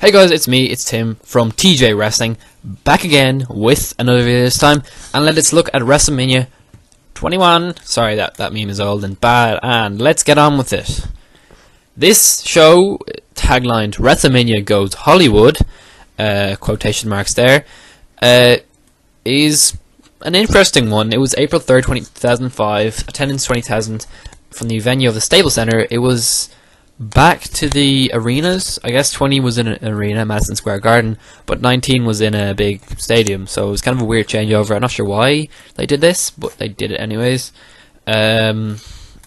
Hey guys, it's me, it's Tim from TJ Wrestling, back again with another video this time, and let's look at Wrestlemania 21. Sorry, that meme is old and bad, and let's get on with it. This show, taglined Wrestlemania Goes Hollywood, quotation marks there, is an interesting one. It was April 3rd, 2005, attendance 20,000 from the venue of the Staples Center. It was back to the arenas. I guess 20 was in an arena, Madison Square Garden, but 19 was in a big stadium, so it was kind of a weird changeover. I'm not sure why they did this, but they did it anyways. Yeah,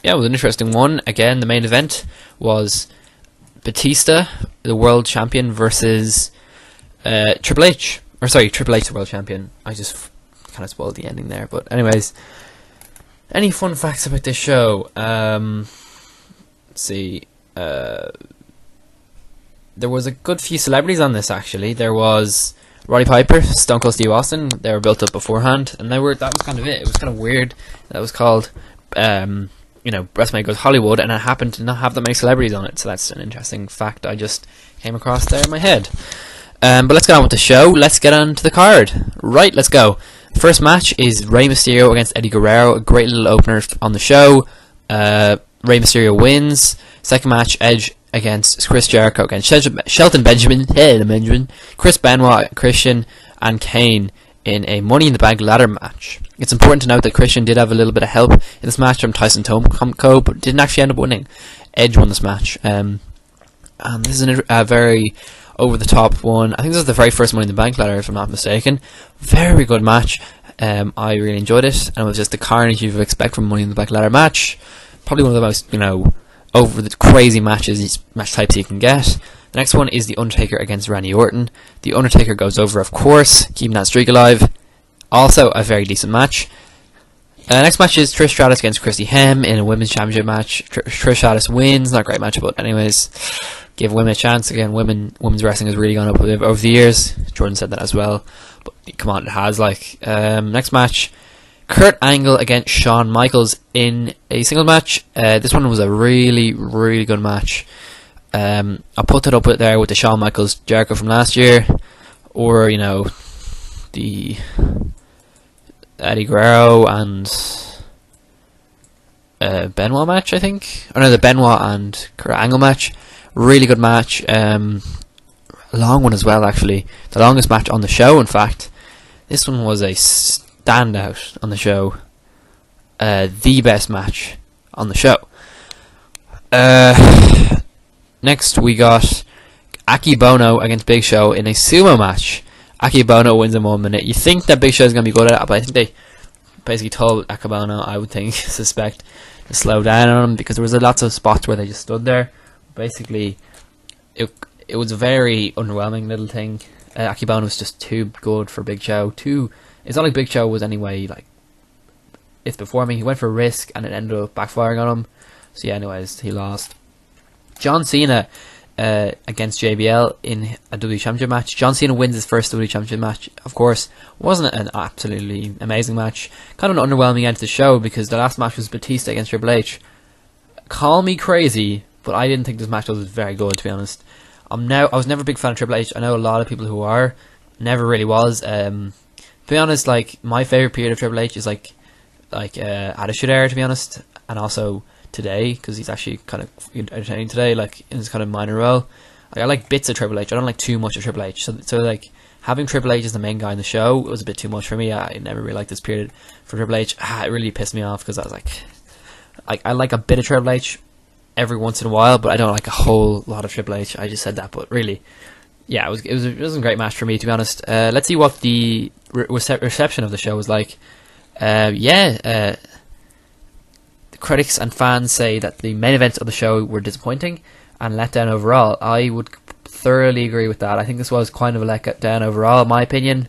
it was an interesting one. Again, the main event was Batista, the world champion, versus Triple H. Or sorry, Triple H, the world champion. I just kind of spoiled the ending there, but anyways. Any fun facts about this show? Let's see. There was a good few celebrities on this, actually. There was Roddy Piper, Stone Cold Steve Austin. They were built up beforehand, and that was kind of it. It was kind of weird. That was called, Wrestlemania Goes Hollywood, and it happened to not have that many celebrities on it. So that's an interesting fact I just came across there in my head. But let's get on with the show. Let's get on to the card. Right, let's go. First match is Rey Mysterio against Eddie Guerrero. A great little opener on the show. Rey Mysterio wins. Second match, Edge against Chris Jericho against Shelton Benjamin, Chris Benoit, Christian, and Kane in a Money in the Bank ladder match. It's important to note that Christian did have a little bit of help in this match from Tyson Tomko, but didn't actually end up winning. Edge won this match. And this is a very over-the-top one. I think this is the very first Money in the Bank ladder, if I'm not mistaken. Very good match. I really enjoyed it, and it was just the carnage you would expect from a Money in the Bank ladder match. Probably one of the most, over the crazy match types you can get. The next one is The Undertaker against Randy Orton. The Undertaker goes over, of course, keeping that streak alive. Also a very decent match. Next match is Trish Stratus against Christy Hemme in a women's championship match. Trish Stratus wins. Not a great match, but anyways, give women a chance. Again, women's wrestling has really gone up over the years. Jordan said that as well, but come on, it has. Next match, Kurt Angle against Shawn Michaels in a singles match. This one was a really, really good match. I'll put it up there with the Shawn Michaels Jericho from last year, or the Eddie Guerrero and Benoit match, I think. Or no, the Benoit and Kurt Angle match. Really good match. A long one as well, actually. The longest match on the show, in fact. This one was a standout on the show. The best match on the show. Next we got Aki Bono against Big Show in a sumo match. Aki Bono wins in 1 minute. You think that Big Show is going to be good at it, but I think they basically told Aki Bono, I would suspect, to slow down on him, because there was lots of spots where they just stood there. Basically, it was a very underwhelming little thing. Aki Bono was just too good for Big Show. It's not like Big Show was anyway it's performing. He went for a risk and it ended up backfiring on him. So yeah, anyways, he lost. John Cena against JBL in a WWE Championship match. John Cena wins his first WWE Championship match. Of course, wasn't an absolutely amazing match. Kind of an underwhelming end to the show, because the last match was Batista against Triple H. Call me crazy, but I didn't think this match was very good, to be honest. I was never a big fan of Triple H. I know a lot of people who are. Never really was. To be honest, my favorite period of Triple H is Attitude Era, to be honest, and also today, because he's actually kind of entertaining today, in his kind of minor role. I like bits of Triple H. I don't like too much of Triple H. So having Triple H as the main guy in the show was a bit too much for me. I never really liked this period for Triple H. It really pissed me off, because I was I like a bit of Triple H every once in a while, but I don't like a whole lot of Triple H. I just said that, but really, yeah, it was a great match for me, to be honest. Let's see what the reception of the show was like. The critics and fans say that the main events of the show were disappointing and let down overall. I would thoroughly agree with that. I think this was kind of a let down overall, in my opinion.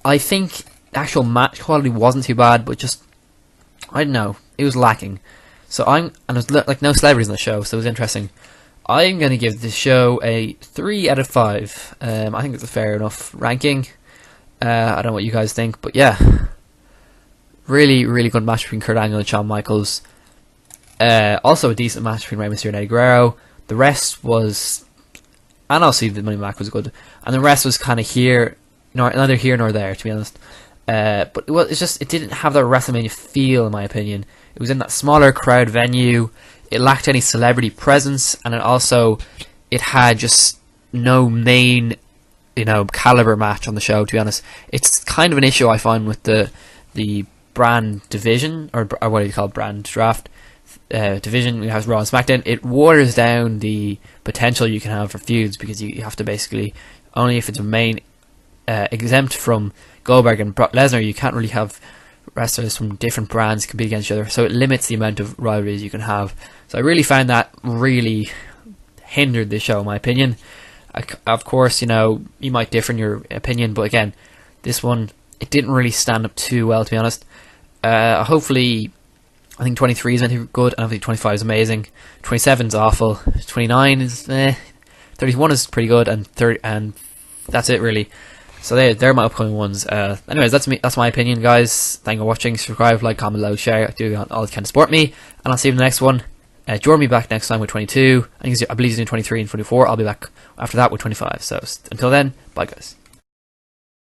I think the actual match quality wasn't too bad, but just, I don't know, it was lacking. So and there's no celebrities on the show, so it was interesting. I'm going to give this show a 3 out of 5. I think it's a fair enough ranking. I don't know what you guys think, but yeah. Really, really good match between Kurt Angle and Shawn Michaels. Also a decent match between Rey Mysterio and Eddie Guerrero. The rest was and also the Money Back was good, and the rest was kind of here, neither here nor there, to be honest. But it didn't have that WrestleMania feel, in my opinion. It was in that smaller crowd venue. It lacked any celebrity presence, and it had just no main, caliber match on the show. To be honest, it's kind of an issue I find with the brand division, or what do you call it, brand draft division. We have Raw and SmackDown. It waters down the potential you can have for feuds, because you have to basically, only if it's a main exempt from Goldberg and Brock Lesnar, you can't really have wrestlers from different brands compete against each other, so it limits the amount of rivalries you can have. So I really found that really hindered the show, in my opinion. Of course, you might differ in your opinion, but again, this one, it didn't really stand up too well, to be honest. Hopefully, I think 23 is meant to be good, and I think 25 is amazing. 27 is awful. 29 is 31 is pretty good, and 30, and that's it really. So they're my upcoming ones. Anyways, that's me. That's my opinion, guys. Thank you for watching. Subscribe, like, comment, below, share. Do all that kind of support me, and I'll see you in the next one. Join me back next time with 22. I believe he's doing 23 and 24. I'll be back after that with 25. So until then, bye, guys.